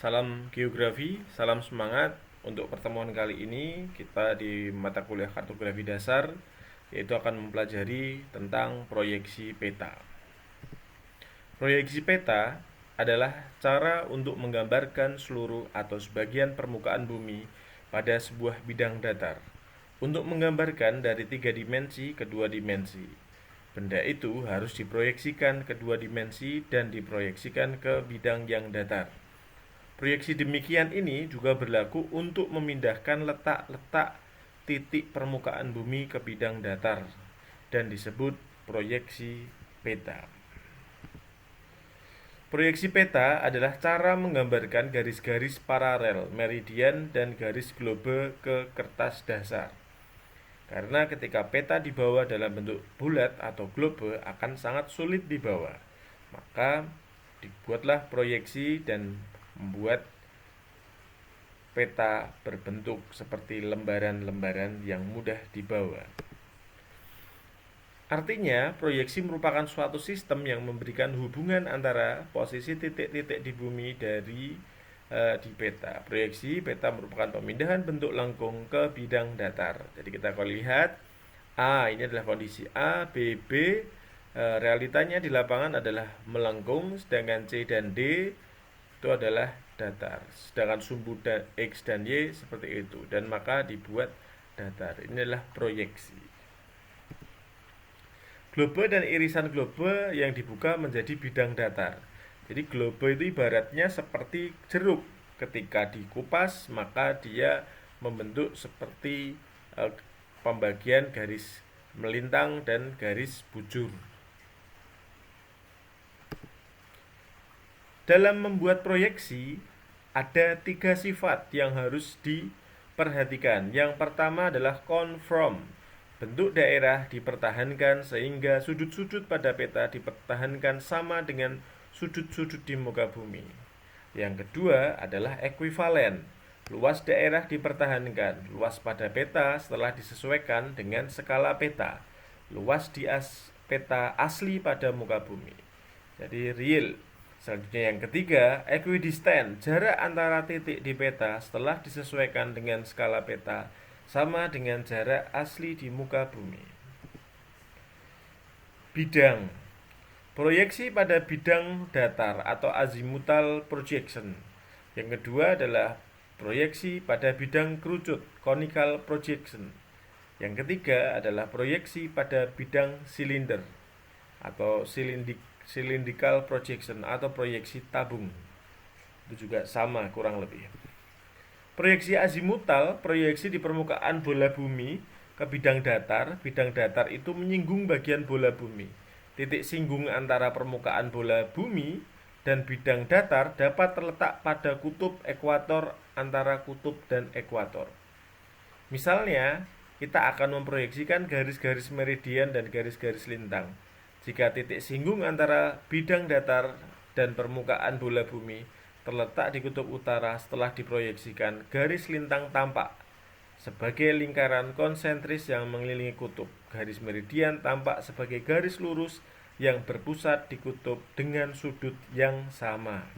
Salam geografi, salam semangat. Untuk pertemuan kali ini kita di mata kuliah kartografi dasar yaitu akan mempelajari tentang proyeksi peta. Proyeksi peta adalah cara untuk menggambarkan seluruh atau sebagian permukaan bumi pada sebuah bidang datar untuk menggambarkan dari 3 dimensi ke 2 dimensi. Benda itu harus diproyeksikan ke 2 dimensi dan diproyeksikan ke bidang yang datar. Proyeksi demikian ini juga berlaku untuk memindahkan letak-letak titik permukaan bumi ke bidang datar dan disebut proyeksi peta. Proyeksi peta adalah cara menggambarkan garis-garis paralel, meridian, dan garis globe ke kertas dasar. Karena ketika peta dibawa dalam bentuk bulat atau globe akan sangat sulit dibawa. Maka dibuatlah proyeksi dan membuat peta berbentuk seperti lembaran-lembaran yang mudah dibawa. Artinya, proyeksi merupakan suatu sistem yang memberikan hubungan antara posisi titik-titik di bumi di peta. Proyeksi peta merupakan pemindahan bentuk lengkung ke bidang datar. Jadi kita akan lihat A ini adalah kondisi A, B, B. Realitanya di lapangan adalah melengkung, sedangkan C dan D itu adalah datar. Sedangkan sumbu X dan Y seperti itu, dan maka dibuat datar. Ini adalah proyeksi. Globe dan irisan globe yang dibuka menjadi bidang datar. Jadi globe itu ibaratnya seperti jeruk. Ketika dikupas maka dia membentuk seperti pembagian garis melintang dan garis bujur. Dalam membuat proyeksi ada 3 sifat yang harus diperhatikan. Yang pertama adalah conform. Bentuk daerah dipertahankan sehingga sudut-sudut pada peta dipertahankan sama dengan sudut-sudut di muka bumi. Yang kedua adalah ekuivalen. Luas daerah dipertahankan. Luas pada peta setelah disesuaikan dengan skala peta. Luas di peta asli pada muka bumi. Jadi real. Selanjutnya yang ketiga, equidistant. Jarak antara titik di peta setelah disesuaikan dengan skala peta sama dengan jarak asli di muka bumi. Bidang. Proyeksi pada bidang datar atau azimuthal projection. Yang kedua adalah proyeksi pada bidang kerucut, conical projection. Yang ketiga adalah proyeksi pada bidang silinder atau cylindrical projection atau proyeksi tabung. Itu juga sama kurang lebih. Proyeksi azimutal, proyeksi di permukaan bola bumi ke bidang datar. Bidang datar itu menyinggung bagian bola bumi. Titik singgung antara permukaan bola bumi dan bidang datar dapat terletak pada kutub ekuator antara kutub dan ekuator. Misalnya, kita akan memproyeksikan garis-garis meridian dan garis-garis lintang. Jika titik singgung antara bidang datar dan permukaan bola bumi terletak di kutub utara, setelah diproyeksikan garis lintang tampak sebagai lingkaran konsentris yang mengelilingi kutub. Garis meridian tampak sebagai garis lurus yang berpusat di kutub dengan sudut yang sama.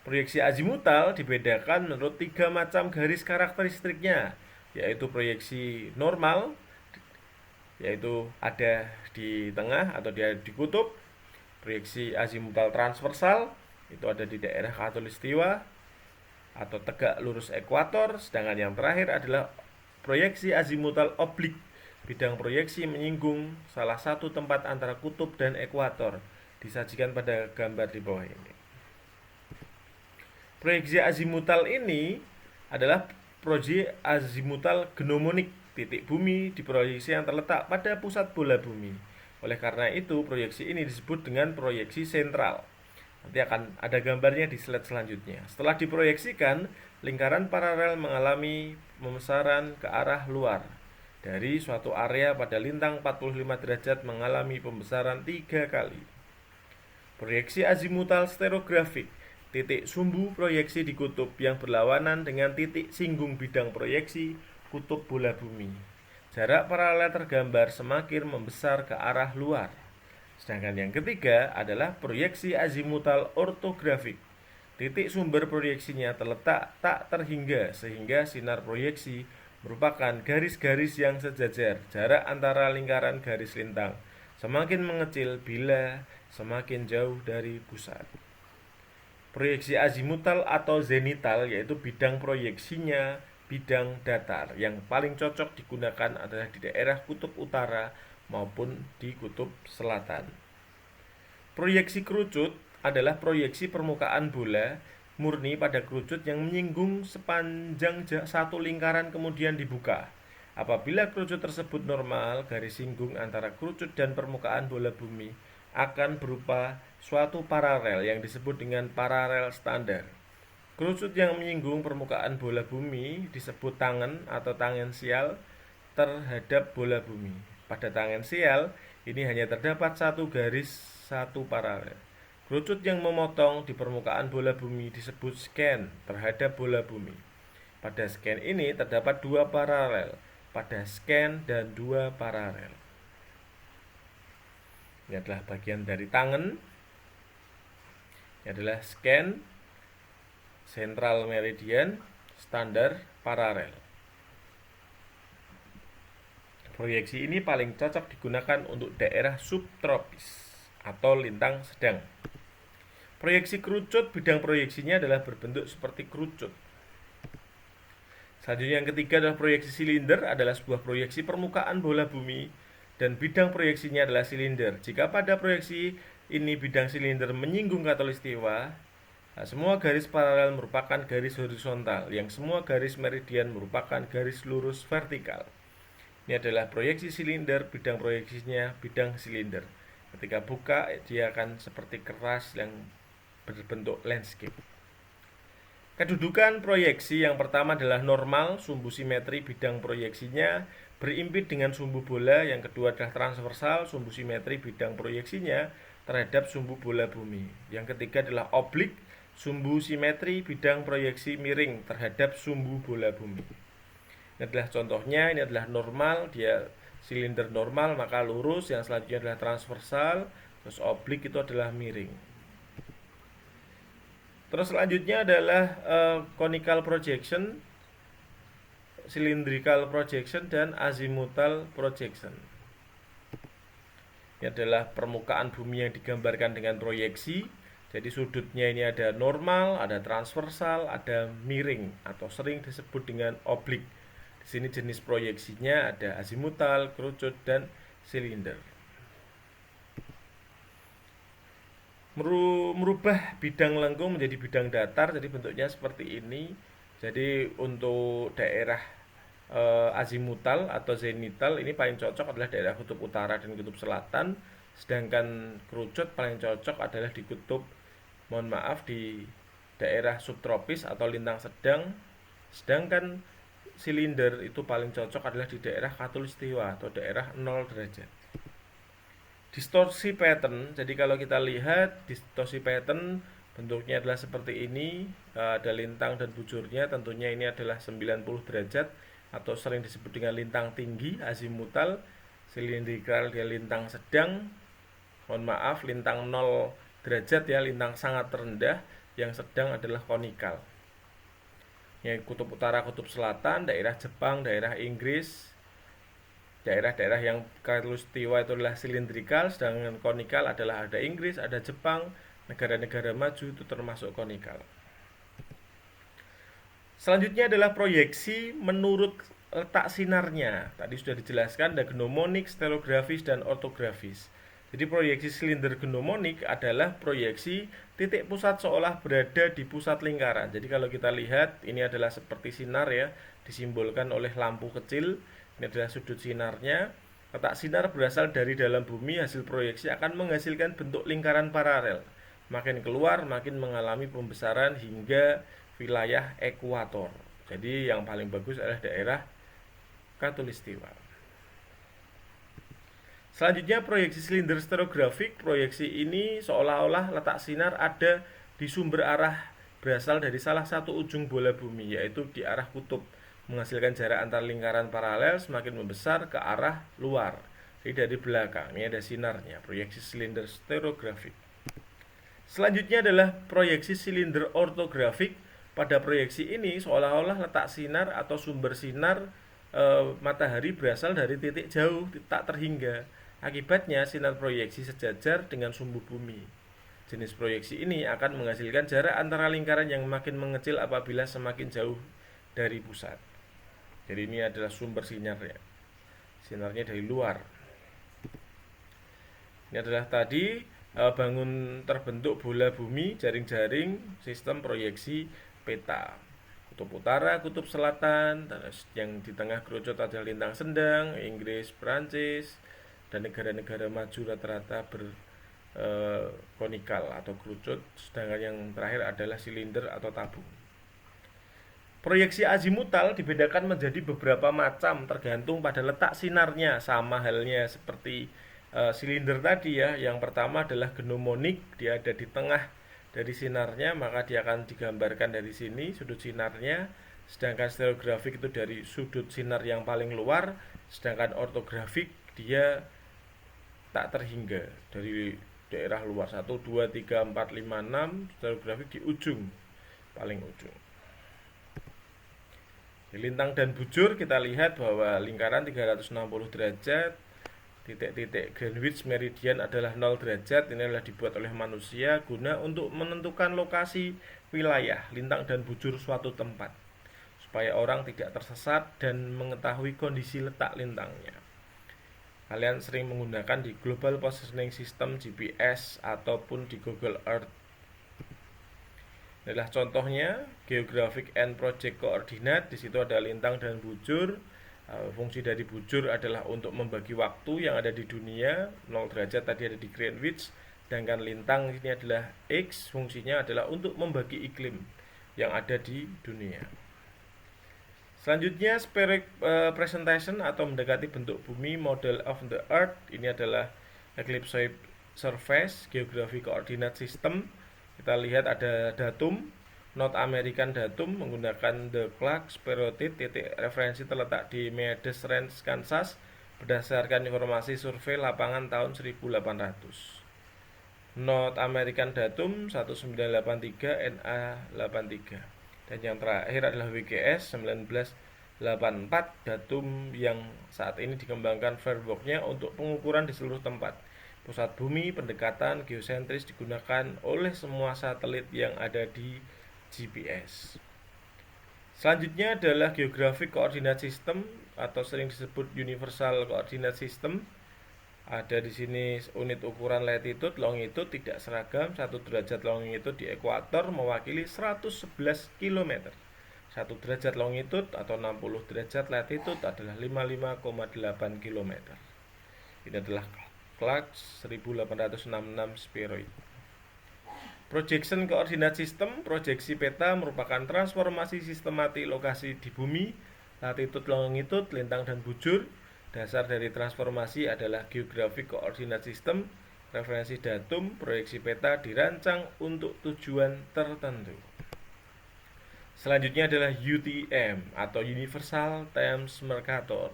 Proyeksi azimutal dibedakan menurut 3 macam garis karakteristiknya, yaitu proyeksi normal, yaitu ada di tengah atau di kutub. Proyeksi azimutal transversal itu ada di daerah khatulistiwa atau tegak lurus ekuator. Sedangkan yang terakhir adalah proyeksi azimutal oblik. Bidang proyeksi menyinggung salah satu tempat antara kutub dan ekuator. Disajikan pada gambar di bawah ini. Proyeksi azimutal ini adalah proyeksi azimutal gnomonic. Titik bumi diproyeksi yang terletak pada pusat bola bumi. Oleh karena itu, proyeksi ini disebut dengan proyeksi sentral. Nanti akan ada gambarnya di slide selanjutnya. Setelah diproyeksikan, lingkaran paralel mengalami pembesaran ke arah luar. Dari suatu area pada lintang 45 derajat mengalami pembesaran 3 kali. Proyeksi azimutal stereografik. Titik sumbu proyeksi di kutub yang berlawanan dengan titik singgung bidang proyeksi kutub bola bumi. Jarak paralel tergambar semakin membesar ke arah luar. Sedangkan yang ketiga adalah proyeksi azimutal ortografik. Titik sumber proyeksinya terletak tak terhingga sehingga sinar proyeksi merupakan garis-garis yang sejajar. Jarak antara lingkaran garis lintang semakin mengecil bila semakin jauh dari pusat. Proyeksi azimutal atau zenital yaitu bidang proyeksinya bidang datar. Yang paling cocok digunakan adalah di daerah kutub utara maupun di kutub selatan. Proyeksi kerucut adalah proyeksi permukaan bola murni pada kerucut yang menyinggung sepanjang satu lingkaran kemudian dibuka. Apabila kerucut tersebut normal, garis singgung antara kerucut dan permukaan bola bumi akan berupa suatu paralel yang disebut dengan paralel standar. Kerucut yang menyinggung permukaan bola bumi disebut tangen atau tangensial terhadap bola bumi. Pada tangensial, ini hanya terdapat satu garis, satu paralel. Kerucut yang memotong di permukaan bola bumi disebut scan terhadap bola bumi. Pada scan ini terdapat dua paralel, pada scan dan dua paralel. Ini adalah bagian dari tangen. Ini adalah scan, central meridian, standar, paralel. Proyeksi ini paling cocok digunakan untuk daerah subtropis atau lintang sedang. Proyeksi kerucut, bidang proyeksinya adalah berbentuk seperti kerucut. Selanjutnya yang ketiga adalah proyeksi silinder, adalah sebuah proyeksi permukaan bola bumi dan bidang proyeksinya adalah silinder. Jika pada proyeksi ini bidang silinder menyinggung khatulistiwa, semua garis paralel merupakan garis horizontal, yang semua garis meridian merupakan garis lurus vertikal. Ini adalah proyeksi silinder, bidang proyeksinya bidang silinder. Ketika buka, dia akan seperti keras yang berbentuk landscape. Kedudukan proyeksi yang pertama adalah normal, sumbu simetri bidang proyeksinya berimpit dengan sumbu bola. Yang kedua adalah transversal, sumbu simetri bidang proyeksinya terhadap sumbu bola bumi. Yang ketiga adalah oblik, sumbu simetri bidang proyeksi miring terhadap sumbu bola bumi. Ini adalah contohnya, ini adalah normal, dia silinder normal maka lurus, yang selanjutnya adalah transversal, terus oblik itu adalah miring. Terus selanjutnya adalah conical projection, cylindrical projection, dan azimutal projection. Ini adalah permukaan bumi yang digambarkan dengan proyeksi. Jadi sudutnya ini ada normal, ada transversal, ada miring atau sering disebut dengan oblik. Di sini jenis proyeksinya ada azimutal, kerucut, dan silinder. Merubah bidang lengkung menjadi bidang datar, jadi bentuknya seperti ini. Jadi untuk daerah azimutal atau zenital ini paling cocok adalah daerah kutub utara dan kutub selatan, sedangkan kerucut paling cocok adalah di di daerah subtropis atau lintang sedang, sedangkan silinder itu paling cocok adalah di daerah khatulistiwa atau daerah 0 derajat. Distorsi pattern, jadi kalau kita lihat distorsi pattern bentuknya adalah seperti ini, ada lintang dan bujurnya, tentunya ini adalah 90 derajat atau sering disebut dengan lintang tinggi, azimutal. Silindrikal dia lintang sedang, lintang 0 derajat ya, lintang sangat rendah. Yang sedang adalah konikal. Yang kutub utara, kutub selatan, daerah Jepang, daerah Inggris. Daerah-daerah yang khatulistiwa itu adalah silindrikal, sedangkan konikal adalah ada Inggris, ada Jepang, negara-negara maju itu termasuk konikal. Selanjutnya adalah proyeksi menurut letak sinarnya. Tadi sudah dijelaskan ada gnomonik, stereografis, dan ortografis. Jadi proyeksi silinder gnomonik adalah proyeksi titik pusat seolah berada di pusat lingkaran. Jadi kalau kita lihat ini adalah seperti sinar ya, disimbolkan oleh lampu kecil. Ini adalah sudut sinarnya. Letak sinar berasal dari dalam bumi, hasil proyeksi akan menghasilkan bentuk lingkaran paralel. Makin keluar makin mengalami pembesaran hingga wilayah ekuator. Jadi yang paling bagus adalah daerah khatulistiwa. Selanjutnya proyeksi silinder stereografik. Proyeksi ini seolah-olah letak sinar ada di sumber arah berasal dari salah satu ujung bola bumi, yaitu di arah kutub, menghasilkan jarak antar lingkaran paralel semakin membesar ke arah luar. Jadi dari belakang, ini ada sinarnya, proyeksi silinder stereografik. Selanjutnya adalah proyeksi silinder ortografik. Pada proyeksi ini seolah-olah letak sinar atau sumber sinar matahari berasal dari titik jauh, tak terhingga. Akibatnya sinar proyeksi sejajar dengan sumbu bumi. Jenis proyeksi ini akan menghasilkan jarak antara lingkaran yang makin mengecil apabila semakin jauh dari pusat. Jadi ini adalah sumber sinarnya. Sinarnya dari luar. Ini adalah tadi bangun terbentuk bola bumi, jaring-jaring, sistem proyeksi peta. Kutub utara, kutub selatan, yang di tengah kerucut ada lintang sedang, Inggris, Prancis, dan negara-negara maju rata-rata konikal atau kerucut, sedangkan yang terakhir adalah silinder atau tabung. Proyeksi azimutal dibedakan menjadi beberapa macam tergantung pada letak sinarnya, sama halnya seperti silinder tadi ya. Yang pertama adalah gnomonik, dia ada di tengah dari sinarnya, maka dia akan digambarkan dari sini sudut sinarnya. Sedangkan stereografik itu dari sudut sinar yang paling luar, sedangkan ortografik dia tak terhingga dari daerah luar 1, 2, 3, 4, 5, 6. Stereografik di ujung, paling ujung. Di lintang dan bujur kita lihat bahwa lingkaran 360 derajat, titik-titik Greenwich Meridian adalah 0 derajat. Ini adalah dibuat oleh manusia guna untuk menentukan lokasi wilayah lintang dan bujur suatu tempat, supaya orang tidak tersesat dan mengetahui kondisi letak lintangnya. Kalian sering menggunakan di Global Positioning System GPS ataupun di Google Earth. Inilah contohnya Geographic and Project Coordinate. Di situ ada lintang dan bujur. Fungsi dari bujur adalah untuk membagi waktu yang ada di dunia. 0 derajat tadi ada di Greenwich. Sedangkan lintang ini adalah X. Fungsinya adalah untuk membagi iklim yang ada di dunia. Selanjutnya spheric presentation atau mendekati bentuk bumi, model of the earth. Ini adalah ellipsoid surface, geography coordinate system. Kita lihat ada datum, North American datum menggunakan the Clark Spheroid. Titik referensi terletak di Meadows Ranch, Kansas, berdasarkan informasi survei lapangan tahun 1800. North American datum 1983 NA83. Dan yang terakhir adalah WGS 1984, datum yang saat ini dikembangkan framework-nya untuk pengukuran di seluruh tempat. Pusat bumi, pendekatan geosentris digunakan oleh semua satelit yang ada di GPS. Selanjutnya adalah Geographic Coordinate System atau sering disebut Universal Coordinate System. Ada di sini unit ukuran latitude, longitude tidak seragam. 1 derajat longitude di ekuator mewakili 111 km. 1 derajat longitude atau 60 derajat latitude adalah 55,8 km. Ini adalah Clark 1866 Spheroid. Projection Coordinate System, proyeksi peta merupakan transformasi sistematik lokasi di bumi, latitude, longitude, lintang dan bujur. Dasar dari transformasi adalah Geographic Coordinate System. Referensi datum, proyeksi peta dirancang untuk tujuan tertentu. Selanjutnya adalah UTM atau Universal Time Mercator.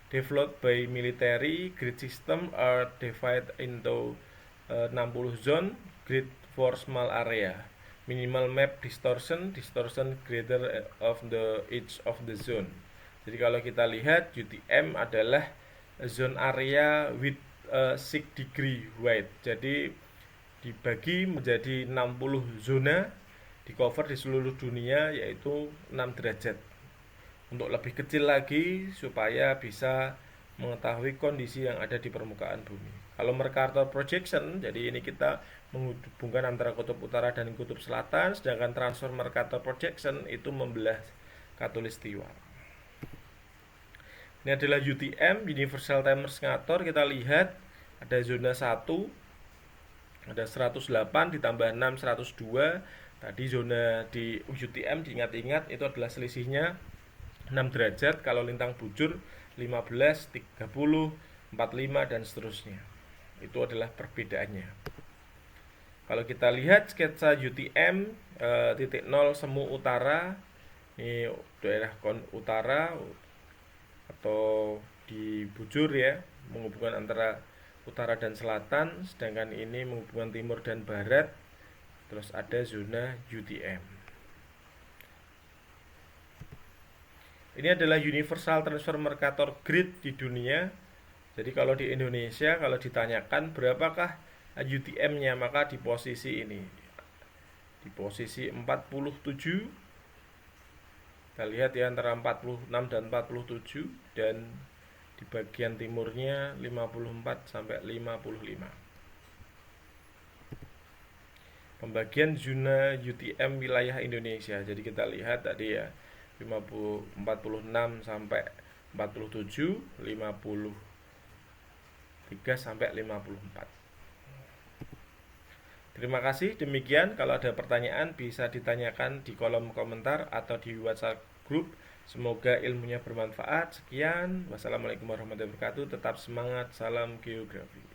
Developed by military, grid system are divided into 60 zone, grid for small area. Minimal map distortion, distortion greater of the edge of the zone. Jadi kalau kita lihat UTM adalah zone area with 6 degree wide. Jadi dibagi menjadi 60 zona, di cover di seluruh dunia yaitu 6 derajat. Untuk lebih kecil lagi supaya bisa mengetahui kondisi yang ada di permukaan bumi. Kalau Mercator projection, jadi ini kita menghubungkan antara kutub utara dan kutub selatan, sedangkan transfer Mercator projection itu membelah khatulistiwa. Ini adalah UTM, Universal Time Mercator. Kita lihat ada zona 1, ada 108 ditambah 6, 102. Tadi zona di UTM diingat-ingat itu adalah selisihnya 6 derajat. Kalau lintang bujur 15, 30, 45 dan seterusnya. Itu adalah perbedaannya. Kalau kita lihat sketsa UTM titik 0 semu utara, ini daerah utara atau di bujur ya, menghubungkan antara utara dan selatan, sedangkan ini menghubungkan timur dan barat. Terus ada zona UTM. Ini adalah Universal Transfer Mercator Grid di dunia. Jadi kalau di Indonesia, kalau ditanyakan berapakah UTM-nya, maka di posisi ini, di posisi 47. Kita lihat ya, antara 46 dan 47, dan di bagian timurnya 54 sampai 55. Pembagian zona UTM wilayah Indonesia. Jadi kita lihat tadi ya, 46 sampai 47, 53 sampai 54. Terima kasih. Demikian, kalau ada pertanyaan bisa ditanyakan di kolom komentar atau di WhatsApp grup. Semoga ilmunya bermanfaat. Sekian. Wassalamualaikum warahmatullahi wabarakatuh. Tetap semangat. Salam geografi.